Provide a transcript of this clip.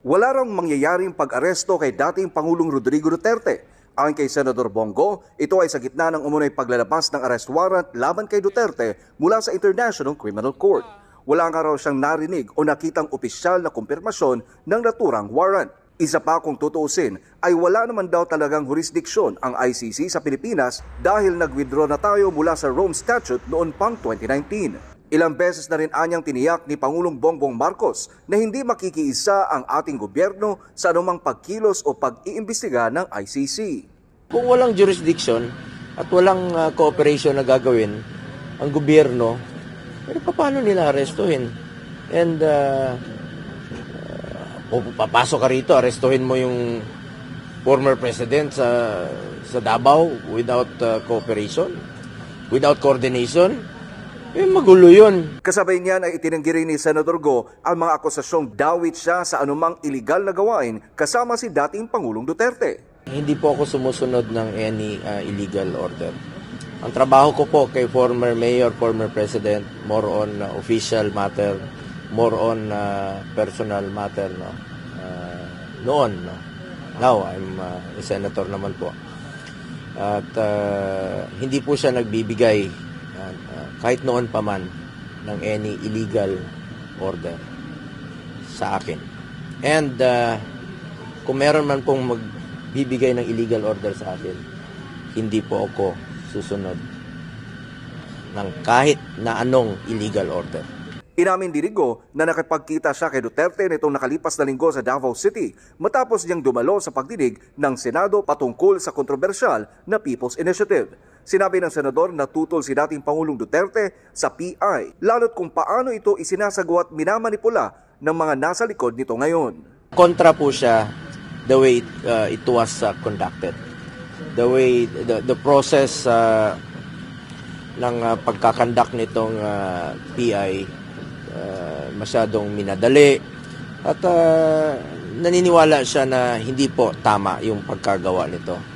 Wala rang mangyayaring pag-aresto kay dating Pangulong Rodrigo Duterte. Ayon kay Senador Bongo, ito ay sa gitna ng umunoy paglalabas ng arrest warrant laban kay Duterte mula sa International Criminal Court. Wala nga raw siyang narinig o nakitang opisyal na kumpirmasyon ng naturang warrant. Isa pa kung tutuusin ay wala naman daw talagang jurisdiksyon ang ICC sa Pilipinas dahil nag-withdraw na tayo mula sa Rome Statute noon pang 2019. Ilang beses na rin anyang tiniyak ni Pangulong Bongbong Marcos na hindi makikiisa ang ating gobyerno sa anumang pagkilos o pag-iimbestiga ng ICC. Kung walang jurisdiction at walang cooperation na gagawin ang gobyerno, paano nila arestuhin? And papasok ka rito, arestuhin mo yung former president sa Davao without cooperation, without coordination. Magulo yun. Kasabay niyan ay itinanggi rin ni Senador Go ang mga akusasyong dawit siya sa anumang iligal na gawain kasama si dating Pangulong Duterte. Hindi po ako sumusunod ng any illegal order. Ang trabaho ko po kay former mayor, former president, more on official matter, more on personal matter. Noon. Now, I'm a senator naman po. At hindi po siya nagbibigay kahit noon pa man ng any illegal order sa akin. And kung meron man pong magbibigay ng illegal order sa akin, hindi po ako susunod ng kahit na anong illegal order. Inamin din ni Go na nakipagkita siya kay Duterte nitong nakalipas na linggo sa Davao City matapos niyang dumalo sa pagdinig ng Senado patungkol sa kontrobersyal na People's Initiative. Sinabi ng senador na tutol si dating Pangulong Duterte sa PI, lalo't kung paano ito isinasagawa at minamanipula ng mga nasa likod nito ngayon. Kontra po siya the way it was conducted. The way, the process ng pagkakandak nitong PI, masyadong minadali at naniniwala siya na hindi po tama yung pagkagawa nito.